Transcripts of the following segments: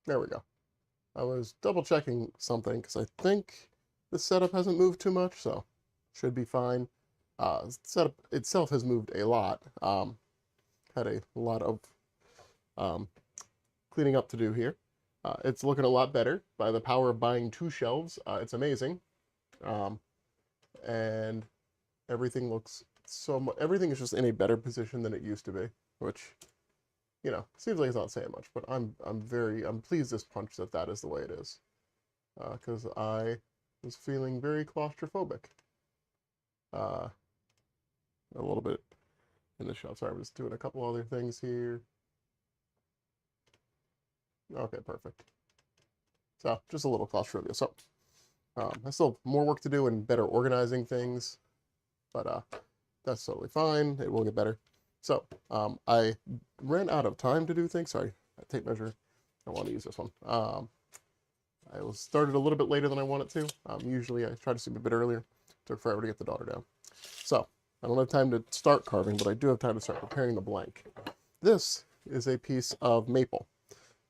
There we go. I was double checking something because I think the setup hasn't moved too much, so should be fine. Setup itself has moved a lot. Had a lot of um, cleaning up to do here. It's looking a lot better by the power of buying two shelves. It's amazing. Um, and everything looks everything is just in a better position than it used to be, which, seems like it's not saying much, but I'm pleased this punch that is the way it is. Because I was feeling very claustrophobic. Uh, a little bit in the shot. Sorry, I'm just doing a couple other things here. Okay, perfect. So, just a little claustrophobia. So, I still have more work to do and better organizing things, but that's totally fine. It will get better. So, I ran out of time to do things. Sorry, tape measure. I want to use this one. I was started a little bit later than I wanted to. Usually I try to sleep a bit earlier. Took forever to get the daughter down. So, I don't have time to start carving, but I do have time to start preparing the blank. This is a piece of maple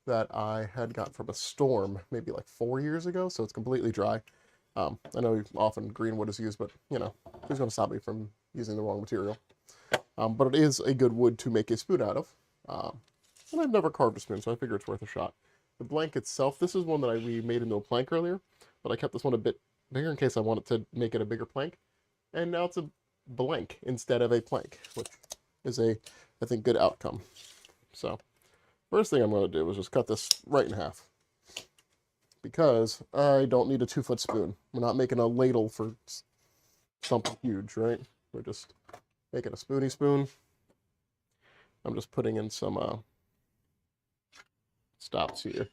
that I had got from a storm maybe like 4 years ago, so it's completely dry. I know often green wood is used, but, who's going to stop me from using the wrong material? But it is a good wood to make a spoon out of. And I've never carved a spoon, so I figure it's worth a shot. The blank itself, this is one that we made into a plank earlier, but I kept this one a bit bigger in case I wanted to make it a bigger plank. And now it's a blank instead of a plank, which is I think, good outcome. So, first thing I'm going to do is just cut this right in half. Because I don't need a 2-foot spoon. We're not making a ladle for something huge, right? We're just making a spoony spoon. I'm just putting in some stops here.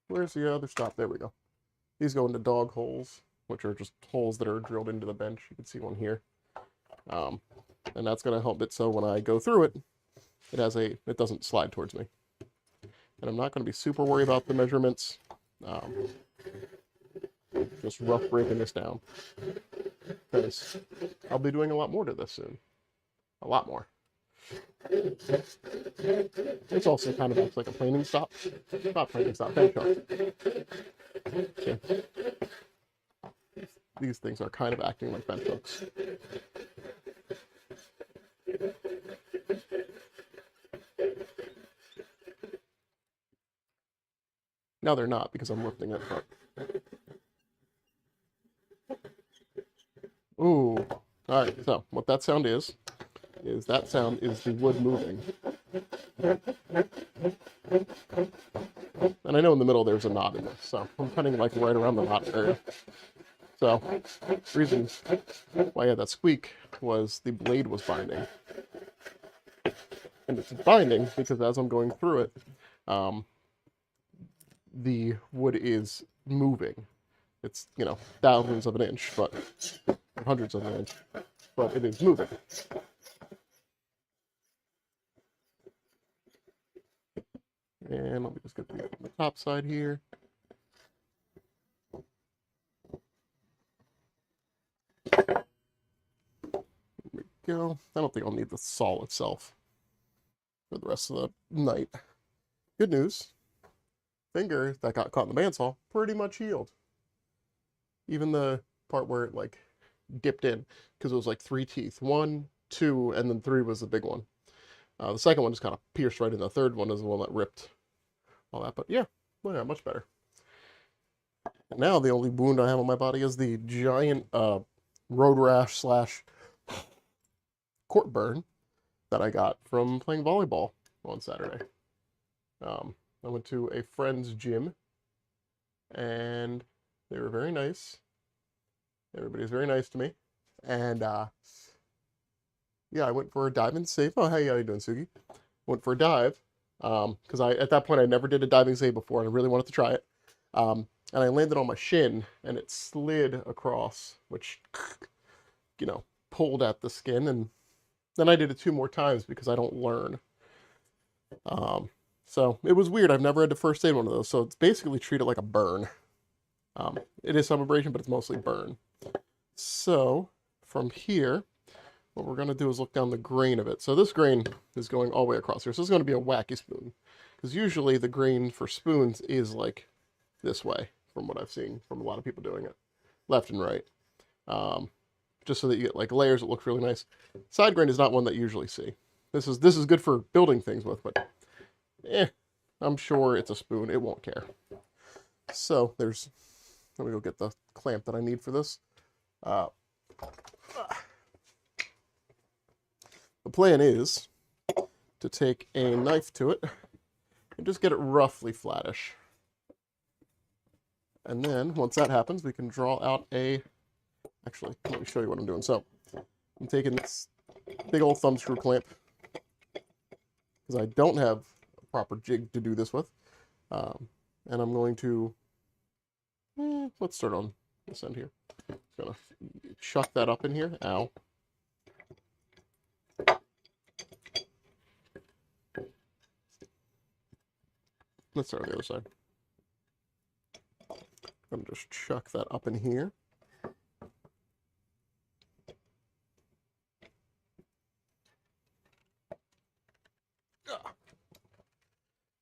Where's the other stop? There we go. These go into dog holes, which are just holes that are drilled into the bench. You can see one here. And that's going to help it so when I go through it, it doesn't slide towards me. And I'm not going to be super worried about the measurements. Just rough breaking this down. Because I'll be doing a lot more to this soon. A lot more. It's also kind of acts like a planing stop. Not planing stop, bench hook. Okay. These things are kind of acting like bench hooks. Now they're not because I'm lifting it up. Ooh. Alright, so what that sound is the wood moving. And I know in the middle there's a knot in this, so I'm cutting like right around the knot area. So, the reason why I had that squeak was the blade was binding. And it's binding because as I'm going through it, the wood is moving. It's, thousands of an inch, but hundreds of an inch, but it is moving. And let me just get the top side here. There we go. I don't think I'll need the saw itself for the rest of the night. Good news. Finger that got caught in the bandsaw pretty much healed. Even the part where it like dipped in, because it was like 3 teeth. 1, 2, and then 3 was the big one. The second one just kind of pierced right in. The third one is the one that ripped all that. But yeah, much better. And now the only wound I have on my body is the giant road rash / court burn that I got from playing volleyball on Saturday. I went to a friend's gym, and they were very nice. Everybody was very nice to me. And, yeah, I went for a dive and save. Oh, hey, how you doing, Sugi? Went for a dive, because at that point, I never did a diving save before, and I really wanted to try it. And I landed on my shin, and it slid across, which, pulled at the skin, and then I did it 2 more times because I don't learn. So it was weird. I've never had to first aid one of those, so it's basically treated like a burn. It is some abrasion, but it's mostly burn. So from here, what we're going to do is look down the grain of it. So this grain is going all the way across here. So this is going to be a wacky spoon. Because usually the grain for spoons is like this way, from what I've seen from a lot of people doing it. Left and right. Just so that you get like layers that look really nice. Side grain is not one that you usually see. This is good for building things with, but I'm sure it's a spoon. It won't care. So let me go get the clamp that I need for this. The plan is to take a knife to it and just get it roughly flattish. And then once that happens, we can draw out actually, let me show you what I'm doing. So I'm taking this big old thumb screw clamp because I don't have a proper jig to do this with. And I'm going to, let's start on this end here. Just gonna chuck that up in here. Ow. Let's start on the other side. I'm gonna just chuck that up in here.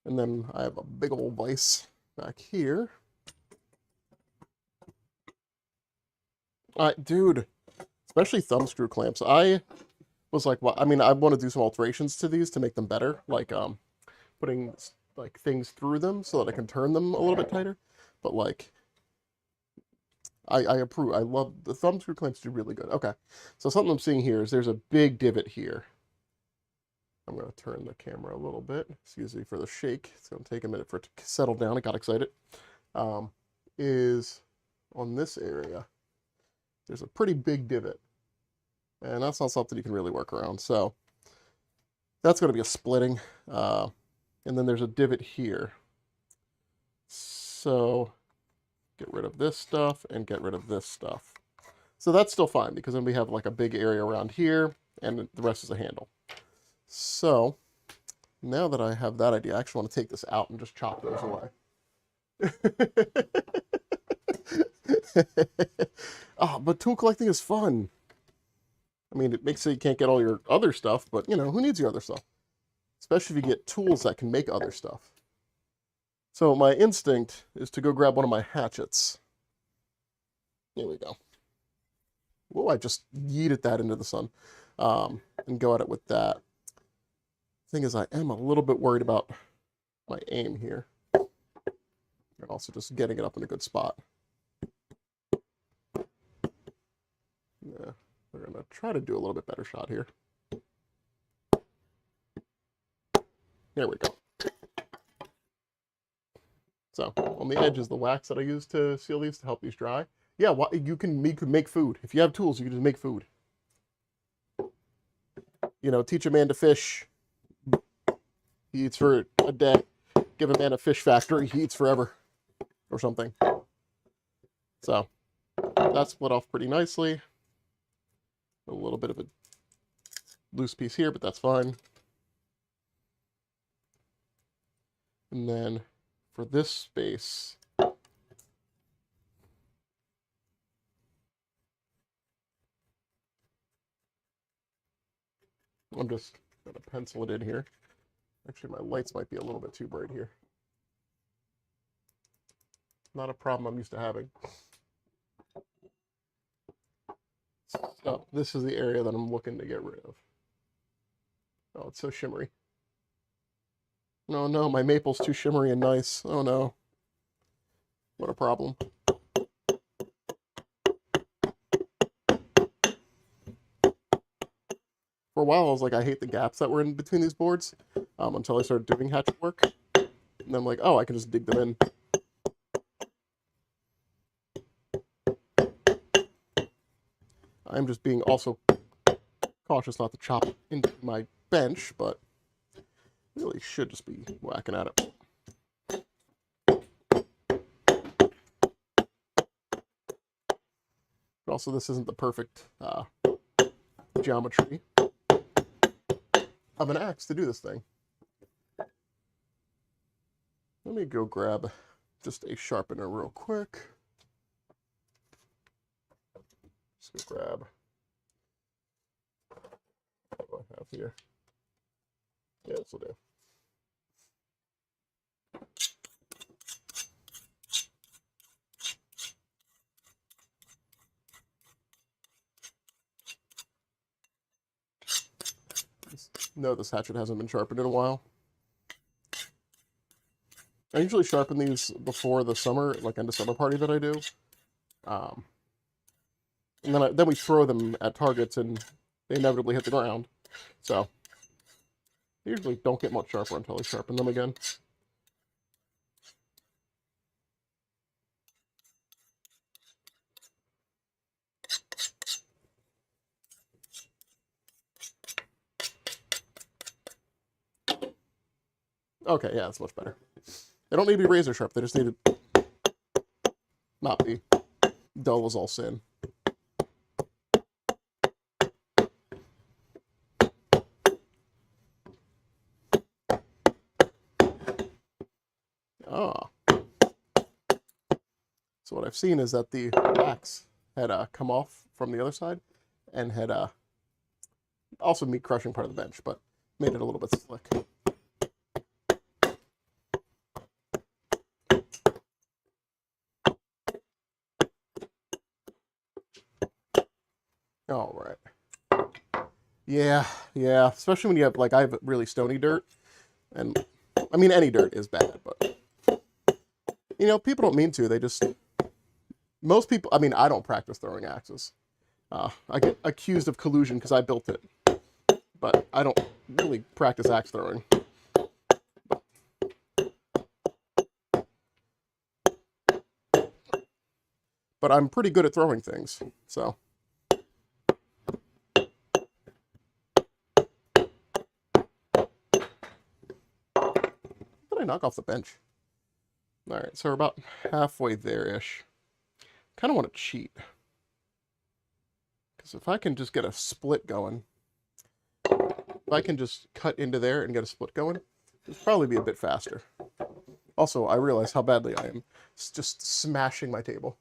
And then I have a big old vise back here. Dude, especially thumb screw clamps. I was like, well, I mean, I want to do some alterations to these to make them better, like putting like things through them so that I can turn them a little bit tighter. But like, I approve. I love the thumb screw clamps. Do really good. Okay, so something I'm seeing here is there's a big divot here. I'm going to turn the camera a little bit. Excuse me for the shake. It's going to take a minute for it to settle down. I got excited. Is on this area. There's a pretty big divot. And that's not something you can really work around. So that's going to be a splitting. And then there's a divot here. So get rid of this stuff and get rid of this stuff. So that's still fine because then we have like a big area around here and the rest is a handle. So now that I have that idea, I actually want to take this out and just chop those away. Oh, but tool collecting is fun. I mean, it makes it you can't get all your other stuff, but you know, who needs your other stuff? Especially if you get tools that can make other stuff. So my instinct is to go grab one of my hatchets. Here we go. Whoa, I just yeeted that into the sun. And go at it with that. Thing is, I am a little bit worried about my aim here. And also just getting it up in a good spot. Yeah, we're going to try to do a little bit better shot here. There we go. So, on the edge is the wax that I use to seal these to help these dry. Yeah, you can make food. If you have tools, you can just make food. You know, teach a man to fish. He eats for a day. Give a man a fish factory. He eats forever. Or something. So, that split off pretty nicely. A little bit of a loose piece here, but that's fine. And then for this space, I'm just going to pencil it in here. Actually, my lights might be a little bit too bright here. Not a problem I'm used to having. So this is the area that I'm looking to get rid of. Oh, it's so shimmery. No, no, my maple's too shimmery and nice. Oh no. What a problem. For a while, I was like, I hate the gaps that were in between these boards, until I started doing hatchet work. And then I'm like, oh, I can just dig them in. I'm just being also cautious not to chop into my bench, but really should just be whacking at it. But also, this isn't the perfect geometry of an axe to do this thing. Let me go grab just a sharpener real quick. Just go grab do I have here? Yeah, this will do. No, this hatchet hasn't been sharpened in a while. I usually sharpen these before the summer, like end of summer party that I do. And then we throw them at targets and they inevitably hit the ground. So they usually don't get much sharper until I sharpen them again. Okay, yeah, that's much better. They don't need to be razor sharp. They just need to not be dull as all sin. Ah. So what I've seen is that the wax had come off from the other side and had also meat crushing part of the bench, but made it a little bit slick. All right. Yeah, especially when you have, like, I have really stony dirt, and, I mean, any dirt is bad, but, you know, people don't mean to, they just, most people, I mean, I don't practice throwing axes. I get accused of collusion because I built it, but I don't really practice axe throwing. But I'm pretty good at throwing things, so. Did I knock off the bench? All right, so we're about halfway there-ish. Kind of want to cheat. Because if I can just get a split going, if I can just cut into there and get a split going, it'll probably be a bit faster. Also, I realize how badly I am just smashing my table.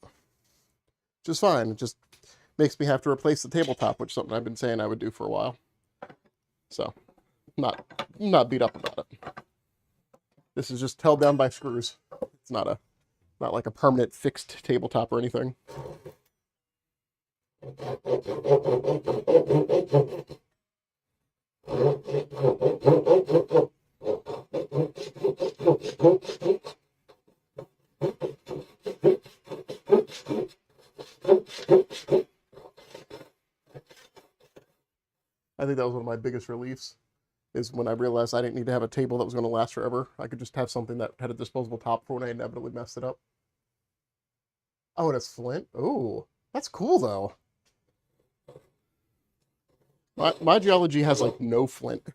Which is fine, it just makes me have to replace the tabletop, which is something I've been saying I would do for a while. So, not beat up about it. This is just held down by screws. It's not like a permanent fixed tabletop or anything. I think that was one of my biggest reliefs, is when I realized I didn't need to have a table that was going to last forever. I could just have something that had a disposable top for when I inevitably messed it up. Oh, and it's flint? Ooh, that's cool, though. My geology has, like, no flint.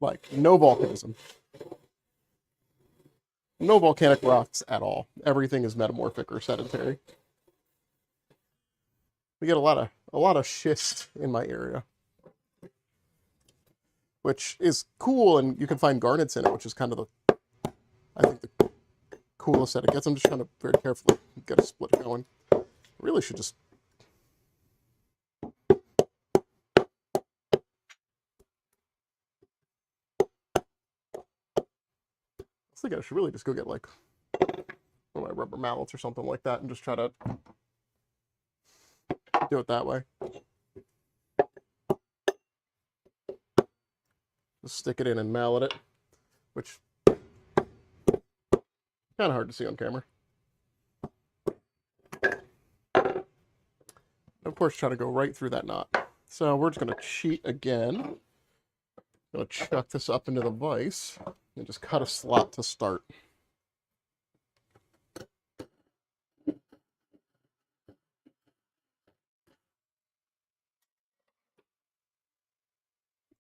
Like, no volcanism. No volcanic rocks at all. Everything is metamorphic or sedentary. We get a lot of schist in my area, which is cool, and you can find garnets in it, which is kind of I think the coolest that it gets. I'm just trying to very carefully get a split going. I really should just. I think I should really just go get, like, one of my rubber mallets or something like that and just try to do it that way. Just stick it in and mallet it, which kind of hard to see on camera. Of course, try to go right through that knot. So we're just going to cheat again. I'm going to chuck this up into the vise and just cut a slot to start.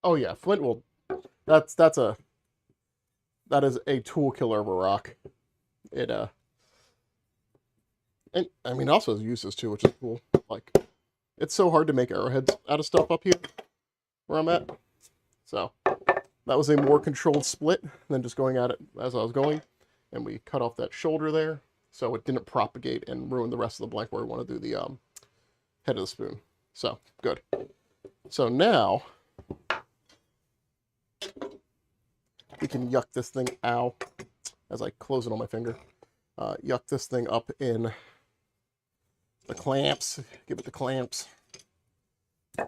Oh yeah, flint will. That is a tool killer of a rock. It and I mean, also has uses too, which is cool. Like, it's so hard to make arrowheads out of stuff up here where I'm at. So that was a more controlled split than just going at it as I was going. And we cut off that shoulder there, so it didn't propagate and ruin the rest of the blank where we want to do the head of the spoon. So, good. So now, we can yuck this thing, ow, as I close it on my finger. Yuck this thing up in the clamps. Give it the clamps. Yeah,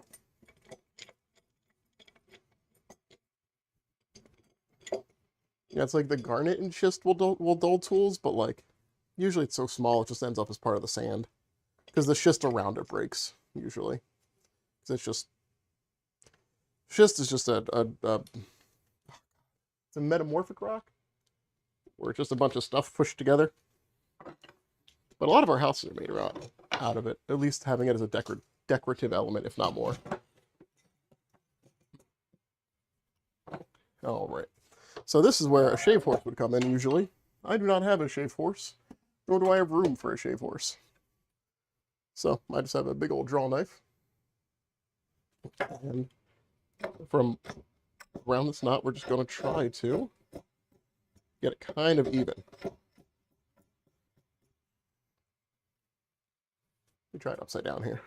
it's like the garnet and schist will dull tools, but like usually it's so small it just ends up as part of the sand because the schist around it breaks usually. It's just schist is just it's a metamorphic rock where it's just a bunch of stuff pushed together. But a lot of our houses are made out of it, at least having it as a decorative element, if not more. All right. So this is where a shave horse would come in usually. I do not have a shave horse, nor do I have room for a shave horse. So I just have a big old draw knife. And from around this knot, we're just going to try to get it kind of even. Let me try it upside down here.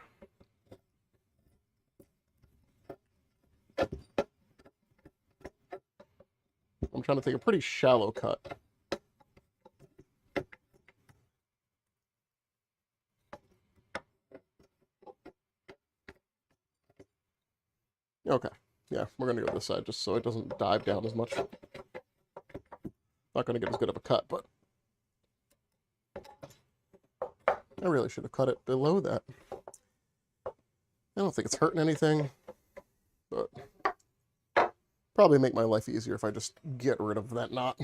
I'm trying to take a pretty shallow cut. Okay, yeah, we're going to go this side just so it doesn't dive down as much. Not going to get as good of a cut, but I really should have cut it below that. I don't think it's hurting anything, but probably make my life easier if I just get rid of that knot.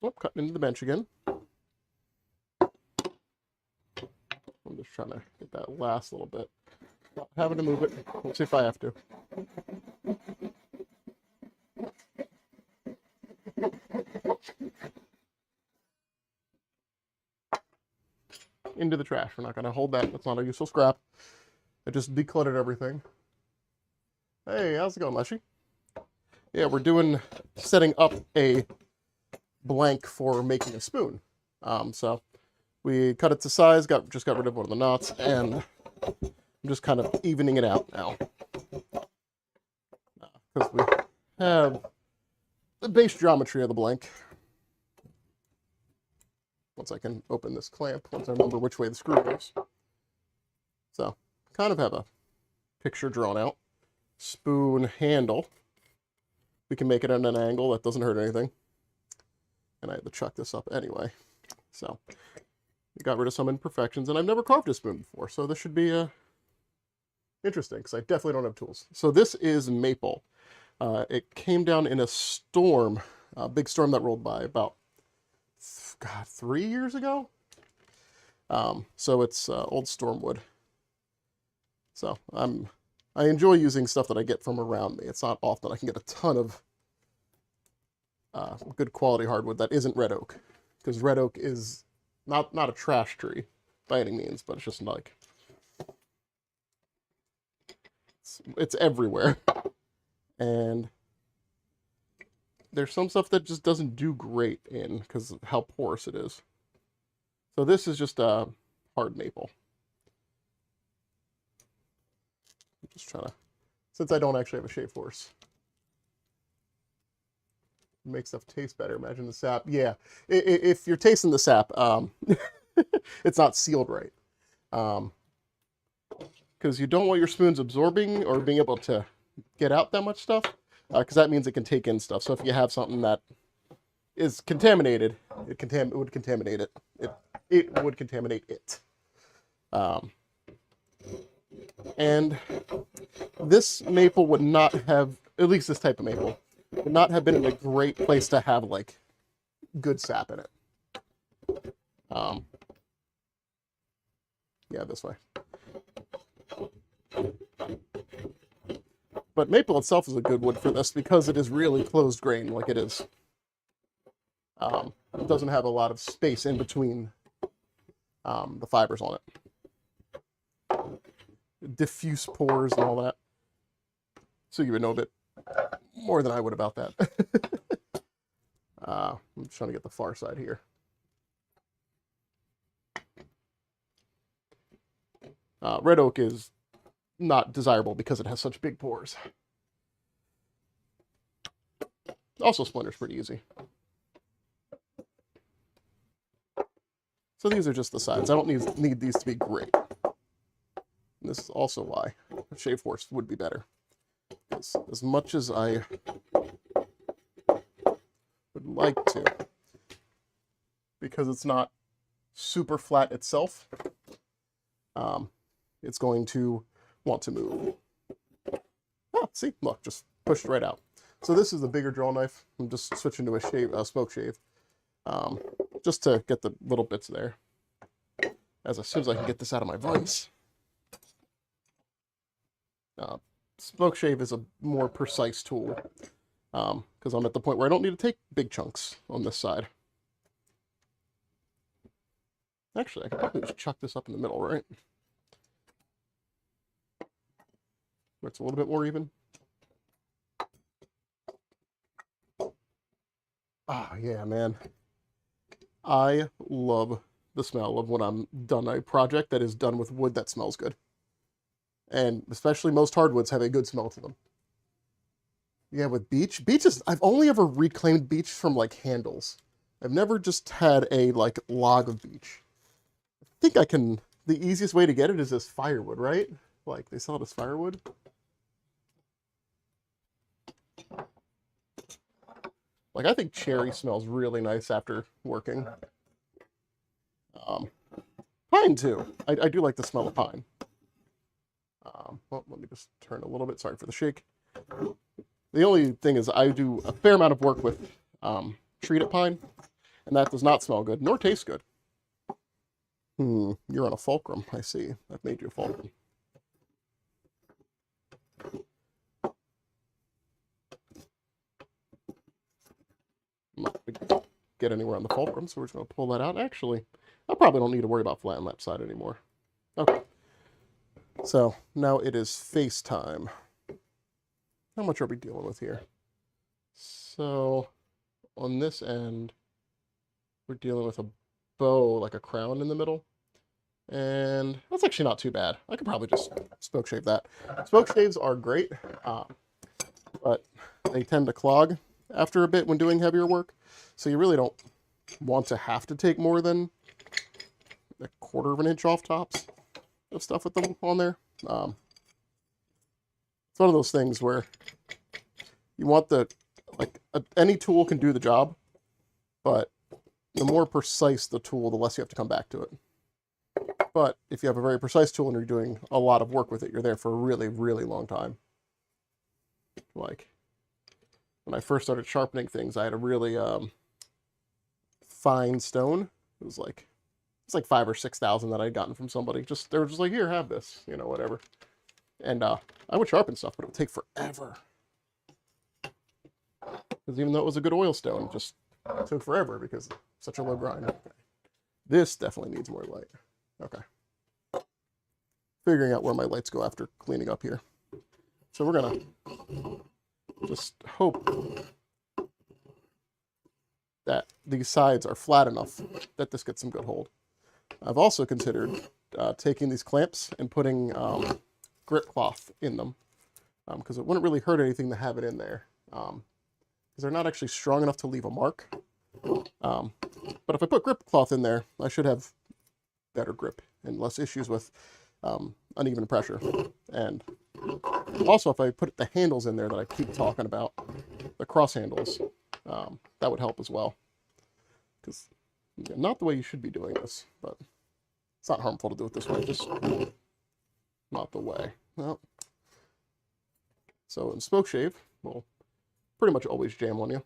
Oh, cutting into the bench again. I'm just trying to get that last little bit. Not having to move it. We'll see if I have to. Into the trash. We're not going to hold that. That's not a useful scrap. I just decluttered everything. Hey, how's it going, Leshy? Yeah, we're setting up a blank for making a spoon. So we cut it to size, just got rid of one of the knots, and I'm just kind of evening it out now. Because we have the base geometry of the blank. Once I can open this clamp, once I remember which way the screw goes. So, kind of have a picture drawn out. Spoon handle. We can make it at an angle that doesn't hurt anything. And I had to chuck this up anyway. So, we got rid of some imperfections, and I've never carved a spoon before, so this should be interesting, because I definitely don't have tools. So this is maple. It came down in a storm, a big storm that rolled by about, 3 years ago? So it's old storm wood. So I enjoy using stuff that I get from around me. It's not often I can get a ton of good quality hardwood that isn't red oak, because red oak is not a trash tree by any means, but it's just like it's everywhere, and there's some stuff that just doesn't do great in because of how porous it is. So this is just a hard maple. I'm just trying to, since I don't actually have a shave horse, make stuff taste better. Imagine the sap. Yeah, if you're tasting the sap, it's not sealed right. Because you don't want your spoons absorbing or being able to get out that much stuff, because that means it can take in stuff. So if you have something that is contaminated, it would contaminate it. It would contaminate it. And this maple would not have, at least this type of maple, would not have been in a great place to have like good sap in it. Yeah, this way. But maple itself is a good wood for this because it is really closed grain like it is. It doesn't have a lot of space in between the fibers on it. Diffuse pores and all that. So you would know a bit more than I would about that. I'm just trying to get the far side here. Red oak is not desirable because it has such big pores. Also splinters pretty easy. So these are just the sides. I don't need these to be great. And this is also why a shave force would be better. As much as I would like to, because it's not super flat itself, it's going to want to move. Ah, see, look, just pushed right out. So this is the bigger drill knife. I'm just switching to a smoke shave, just to get the little bits there. As soon as I can get this out of my vise. Smoke shave is a more precise tool, because I'm at the point where I don't need to take big chunks on this side. Actually, I could probably just chuck this up in the middle, right? Where it's a little bit more even. Ah, yeah, man. I love the smell of when I'm done a project that is done with wood that smells good. And especially most hardwoods have a good smell to them. Yeah, with beech. I've only ever reclaimed beech from, like, handles. I've never just had a, like, log of beech. I think the easiest way to get it is as firewood, right? Like, they sell it as firewood. Like, I think cherry smells really nice after working. Pine, too. I do like the smell of pine. Well, let me just turn a little bit. Sorry for the shake. The only thing is I do a fair amount of work with treated pine, and that does not smell good, nor taste good. You're on a fulcrum. I see. I've made you a fulcrum. I'm not going to get anywhere on the fulcrum, so we're just going to pull that out. Actually, I probably don't need to worry about flat and left side anymore. Okay. So, now it is face time. How much are we dealing with here? So, on this end, we're dealing with a bow, like a crown in the middle. And that's actually not too bad. I could probably just smoke shave that. Smoke shaves are great, but they tend to clog after a bit when doing heavier work. So you really don't want to have to take more than a 1/4 of an inch off tops of stuff with them on there. It's one of those things where you want any tool can do the job, but the more precise the tool, the less you have to come back to it. But if you have a very precise tool and you're doing a lot of work with it, you're there for a really, really long time. Like, when I first started sharpening things, I had a really fine stone. It was like 5,000 or 6,000 that I'd gotten from somebody. They were just like, here, have this, whatever. And I would sharpen stuff, but it would take forever. Because even though it was a good oil stone, it just took forever because it's such a low grind. Okay. This definitely needs more light. Okay. Figuring out where my lights go after cleaning up here. So we're going to just hope that these sides are flat enough that this gets some good hold. I've also considered taking these clamps and putting grip cloth in them, because it wouldn't really hurt anything to have it in there, because they're not actually strong enough to leave a mark. But if I put grip cloth in there, I should have better grip and less issues with uneven pressure. And also, if I put the handles in there that I keep talking about, the cross handles, that would help as well. Because not the way you should be doing this, but it's not harmful to do it this way, just not the way. Well, so in smoke shave, we'll pretty much always jam on you.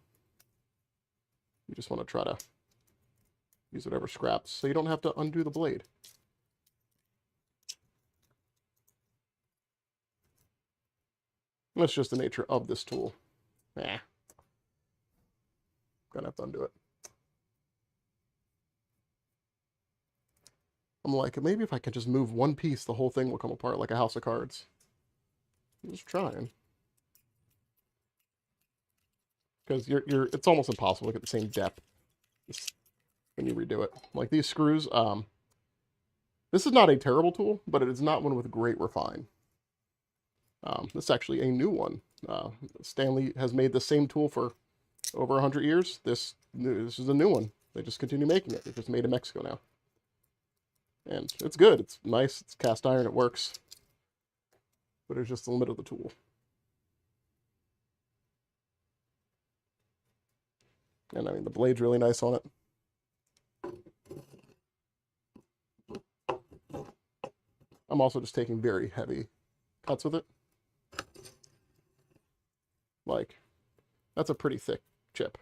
You just want to try to use whatever scraps so you don't have to undo the blade. That's just the nature of this tool. Gonna have to undo it. I'm like, maybe if I could just move one piece, the whole thing will come apart like a house of cards. I'm just trying. Because it's almost impossible to get the same depth when you redo it. Like these screws, this is not a terrible tool, but it is not one with great refine. This is actually a new one. Stanley has made the same tool for over 100 years. This is a new one. They just continue making it. It's just made in Mexico now. And it's good. It's nice. It's cast iron. It works. But it's just the limit of the tool. And I mean, the blade's really nice on it. I'm also just taking very heavy cuts with it. Like, that's a pretty thick chip.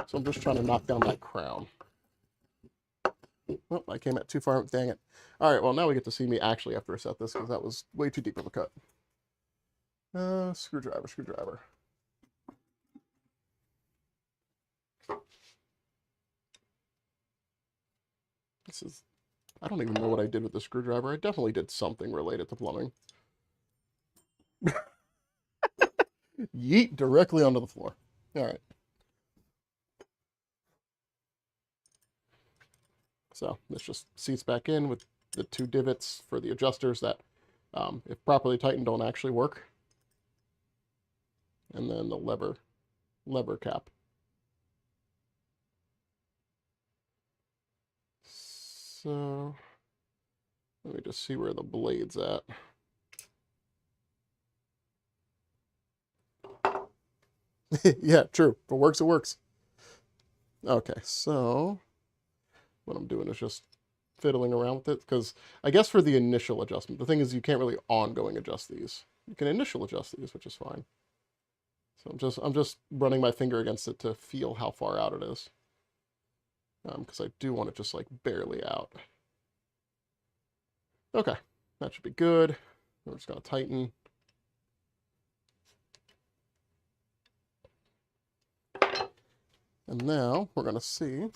So I'm just trying to knock down that crown. Oh, I came at too far. Dang it. All right, well, now we get to see me actually have to reset this because that was way too deep of a cut. Screwdriver. This is... I don't even know what I did with the screwdriver. I definitely did something related to plumbing. Yeet directly onto the floor. All right. So this just seats back in with the two divots for the adjusters that, if properly tightened, don't actually work. And then the lever cap. So let me just see where the blade's at. Yeah, true. If it works, it works. Okay, so what I'm doing is just fiddling around with it, because I guess for the initial adjustment, the thing is you can't really ongoing adjust these. You can initial adjust these, which is fine. So I'm just running my finger against it to feel how far out it is. Because I do want it just like barely out. Okay, that should be good. We're just gonna tighten. And now we're gonna see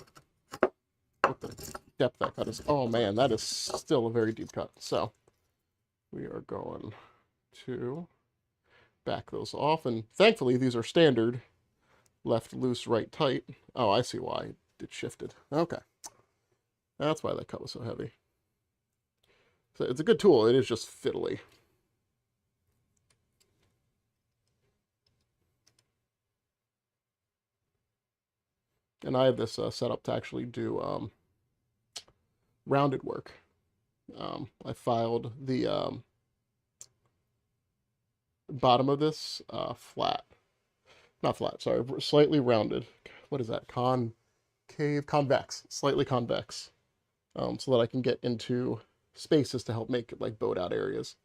what the depth that cut is. Oh man, that is still a very deep cut. So we are going to back those off, and thankfully these are standard. Left loose, right tight. Oh, I see why it shifted. Okay. That's why that cut was so heavy. So it's a good tool. It is just fiddly. And I have this set up to actually do rounded work. I filed the bottom of this flat. Not flat, sorry. Slightly rounded. What is that? Convex. Slightly convex. So that I can get into spaces to help make like bowed out areas.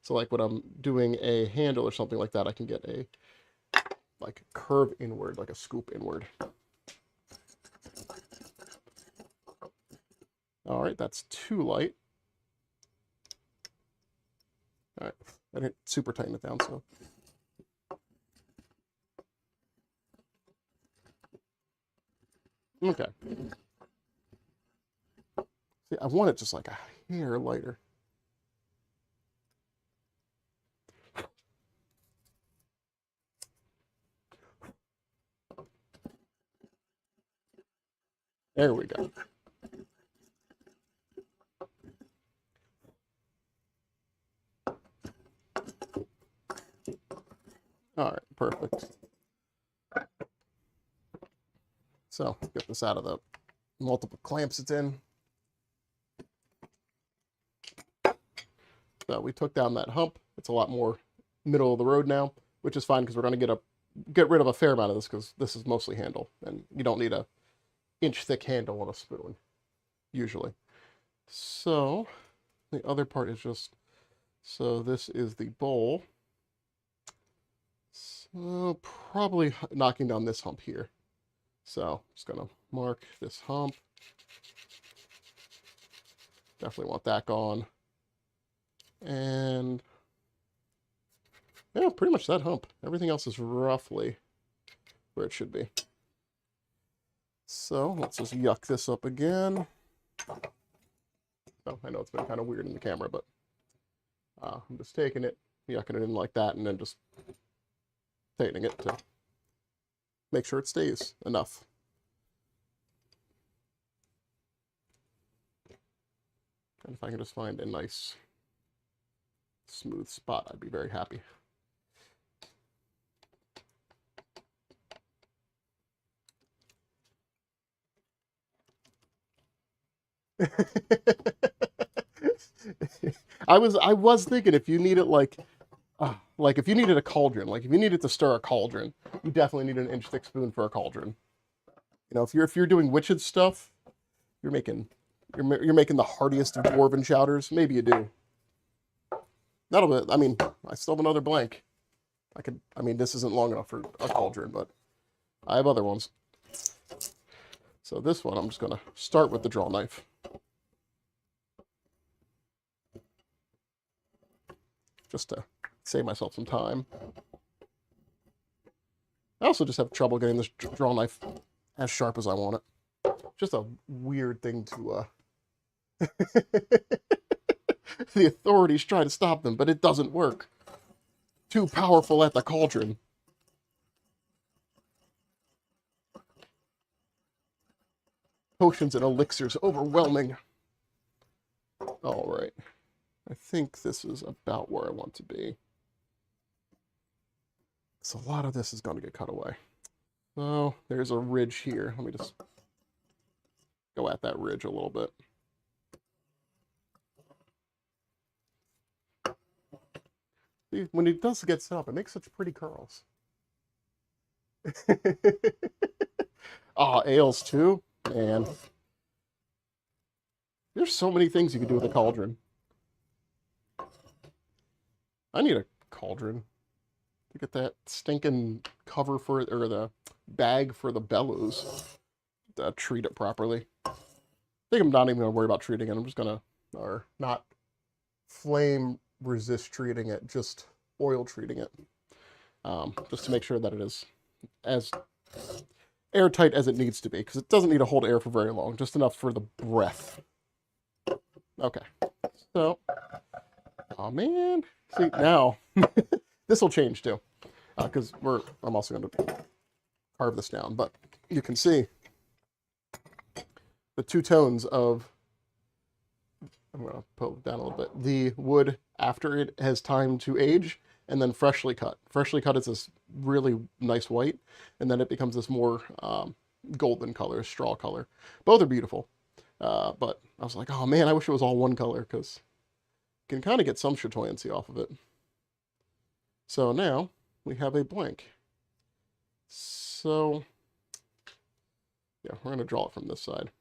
So like when I'm doing a handle or something like that, I can get a like curve inward, like a scoop inward. All right, that's too light. All right, I didn't super tighten it down, so. Okay. See, I want it just like a hair lighter. There we go. All right, perfect. So get this out of the multiple clamps it's in. So we took down that hump. It's a lot more middle of the road now, which is fine because we're going to get rid of a fair amount of this because this is mostly handle, and you don't need a inch thick handle on a spoon usually. So the other part is just, so this is the bowl. So probably knocking down this hump here. So just gonna mark this hump. Definitely want that gone. And yeah, pretty much that hump. Everything else is roughly where it should be. So let's just yuck this up again. Oh, I know it's been kind of weird in the camera, but I'm just taking it, yucking it in like that, and then just tightening it to make sure it stays enough. And if I can just find a nice smooth spot, I'd be very happy. I was thinking if you need it like if you needed a cauldron, like if you needed to stir a cauldron, you definitely need an inch thick spoon for a cauldron. You know, if you're doing witched stuff, you're making the hardiest of dwarven chowders. Maybe you do. That'll be. I mean, I still have another blank. I mean, this isn't long enough for a cauldron, but I have other ones. So this one, I'm just gonna start with the draw knife. Just to save myself some time. I also just have trouble getting this draw knife as sharp as I want it. Just a weird thing to the authorities try to stop them, but it doesn't work. Too powerful at the cauldron. Potions and elixirs overwhelming. All right. I think this is about where I want to be. So a lot of this is going to get cut away. So there's a ridge here. Let me just go at that ridge a little bit. See, when it does get set up, it makes such pretty curls. Ales too? Man. There's so many things you can do with a cauldron. I need a cauldron to get that stinking cover for it, or the bag for the bellows to treat it properly. I think I'm not even going to worry about treating it. I'm just going to, or not flame resist treating it, just oil treating it. Just to make sure that it is as airtight as it needs to be, because it doesn't need to hold air for very long, just enough for the breath. Okay, so, oh man, see now, this will change too, because I'm also going to carve this down, but you can see the two tones of, I'm going to pull it down a little bit, the wood after it has time to age, and then freshly cut. Freshly cut is this really nice white, and then it becomes this more golden color, straw color. Both are beautiful, but I was like, oh man, I wish it was all one color, because you can kind of get some chatoyancy off of it. So now we have a blank. So yeah, we're going to draw it from this side.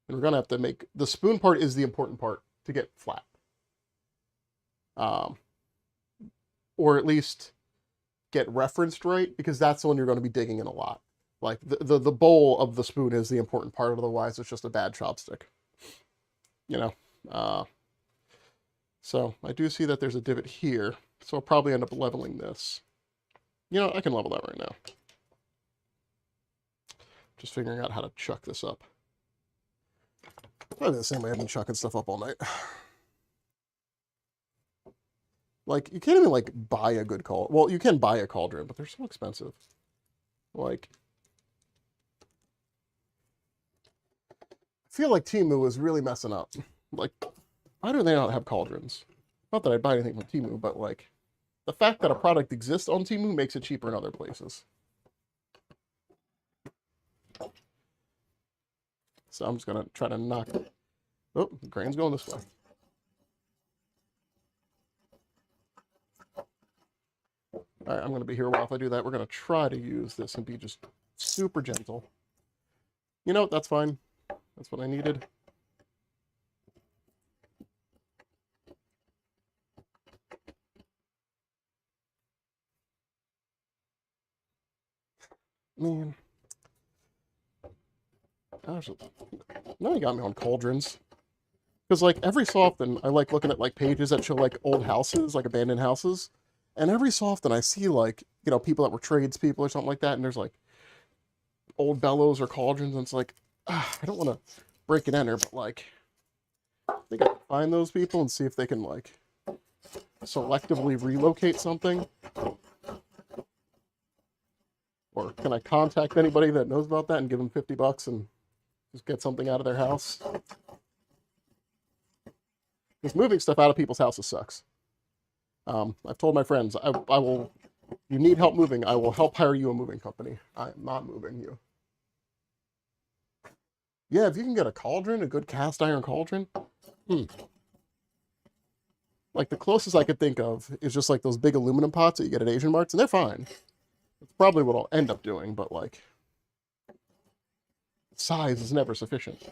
And we're going to have to make, the spoon part is the important part to get flat. Or at least get referenced right, because that's the one you're going to be digging in a lot. Like, the bowl of the spoon is the important part, otherwise it's just a bad chopstick. You know? So, I do see that there's a divot here, so I'll probably end up leveling this. You know, I can level that right now. Just figuring out how to chuck this up. Probably the same way I've been chucking stuff up all night. Like, you can't even, like, buy a good cauldron. Well, you can buy a cauldron, but they're so expensive. Like, I feel like Temu is really messing up. Like, why do they not have cauldrons? Not that I'd buy anything from Temu, but, like, the fact that a product exists on Temu makes it cheaper in other places. So I'm just going to try to knock it. Oh, the grain's going this way. All right, I'm going to be here a while if I do that. We're going to try to use this and be just super gentle. You know, that's fine. That's what I needed. Man. Gosh, now you got me on cauldrons. Because like every so often I like looking at like pages that show like old houses, like abandoned houses, and every so often I see like, you know, people that were tradespeople or something like that, and there's like old bellows or cauldrons, and it's like, I don't want to break and enter, but like I think I can find those people and see if they can like selectively relocate something. Or can I contact anybody that knows about that and give them $50 and just get something out of their house? Because moving stuff out of people's houses sucks. I've told my friends, I will, you need help moving, I will help hire you a moving company. I am not moving you. Yeah, if you can get a cauldron, a good cast iron cauldron, like the closest I could think of is just like those big aluminum pots that you get at Asian marts, and they're fine. It's probably what I'll end up doing, but like, size is never sufficient.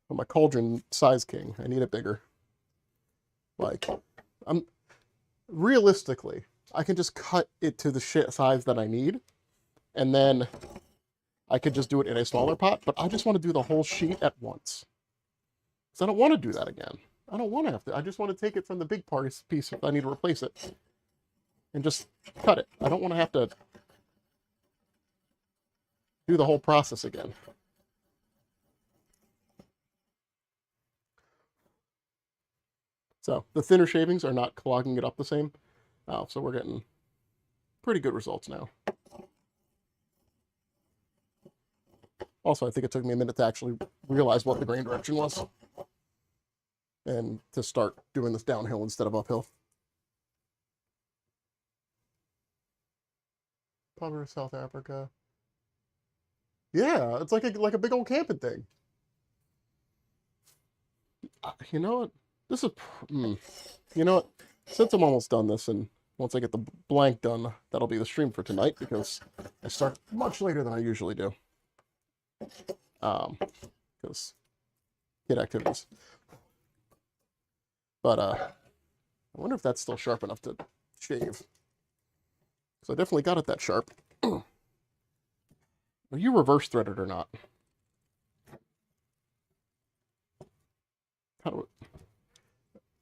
I'm a cauldron size king. I need it bigger. Like, I'm realistically, I can just cut it to the size that I need, and then I could just do it in a smaller pot, but I just want to do the whole sheet at once. Because I don't want to do that again. I don't want to have to. I just want to take it from the big piece if I need to replace it, and just cut it. I don't want to have to do the whole process again. So the thinner shavings are not clogging it up the same. So we're getting pretty good results now. Also, I think it took me a minute to actually realize what the grain direction was. And to start doing this downhill instead of uphill. Probably South Africa. Yeah, it's like a big old camping thing. You know what? This is, you know what? Since I'm almost done this, and once I get the blank done, that'll be the stream for tonight, because I start much later than I usually do. Because kid activities. But I wonder if that's still sharp enough to shave. Because I definitely got it that sharp. Are you reverse threaded or not? How do it?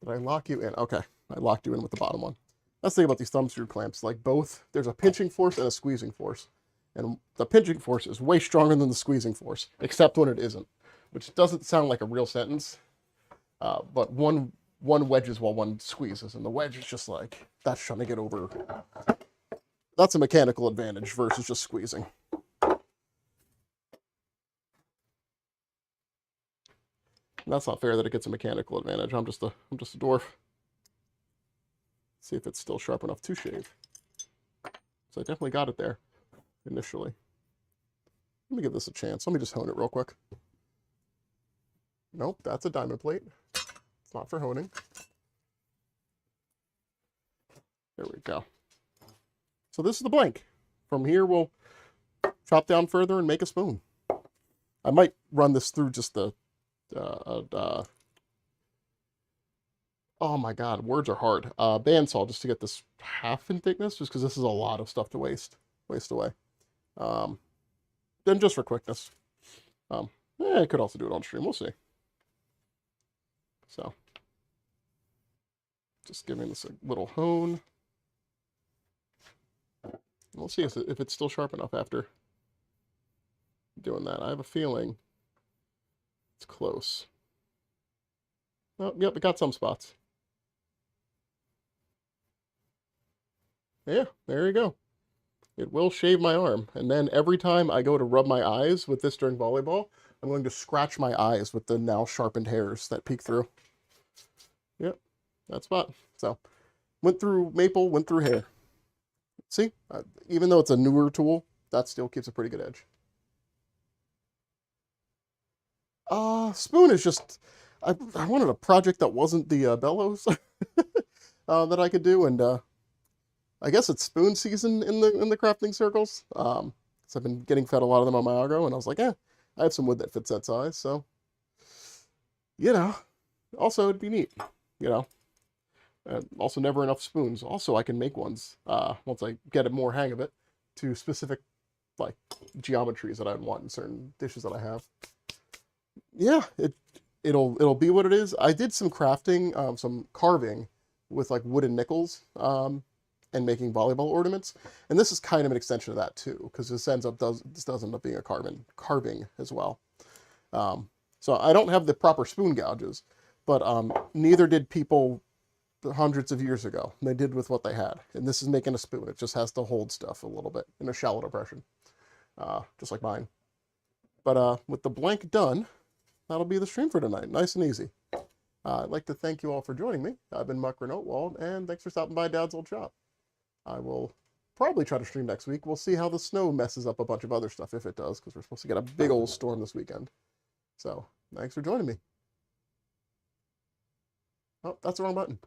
Did I lock you in? Okay, I locked you in with the bottom one. That's the thing about these thumb screw clamps. Like both, there's a pinching force and a squeezing force. And the pinching force is way stronger than the squeezing force, except when it isn't. Which doesn't sound like a real sentence. But one wedges while one squeezes. And the wedge is just like, that's trying to get over. That's a mechanical advantage versus just squeezing. And that's not fair that it gets a mechanical advantage. I'm just a dwarf. See if it's still sharp enough to shave. So I definitely got it there initially. Let me give this a chance. Let me just hone it real quick. Nope, that's a diamond plate. It's not for honing. There we go. So this is the blank. From here, we'll chop down further and make a spoon. I might run this through just the oh my god, words are hard. Bandsaw, just to get this half in thickness, just because this is a lot of stuff to waste away. Then just for quickness. I could also do it on stream, we'll see. So, just giving this a little hone. We'll see if it's still sharp enough after doing that. I have a feeling it's close. Oh, yep, it got some spots. Yeah, there you go. It will shave my arm. And then every time I go to rub my eyes with this during volleyball, I'm going to scratch my eyes with the now sharpened hairs that peek through. Yep, that spot. So, went through maple, went through hair. See, even though it's a newer tool, that still keeps a pretty good edge. Spoon is just, I wanted a project that wasn't the bellows that I could do, and I guess it's spoon season in the crafting circles. So I've been getting fed a lot of them on my agro, and I was like, I have some wood that fits that size, so you know. Also, it'd be neat, you know. Also, never enough spoons. Also, I can make ones once I get a more hang of it to specific like geometries that I'd want in certain dishes that I have. Yeah, it'll be what it is. I did some crafting, some carving with like wooden nickels, and making volleyball ornaments, and this is kind of an extension of that too, because this does end up being a carving as well. So I don't have the proper spoon gouges, but neither did people hundreds of years ago. They did with what they had, and this is making a spoon. It just has to hold stuff a little bit in a shallow depression, just like mine. But with the blank done, that'll be the stream for tonight. Nice and easy. I'd like to thank you all for joining me. I've been Mutgren Oatwald, and thanks for stopping by Dad's old shop. I will probably try to stream next week. We'll see how the snow messes up a bunch of other stuff, if it does, because we're supposed to get a big old storm this weekend. So, thanks for joining me. Oh, that's the wrong button.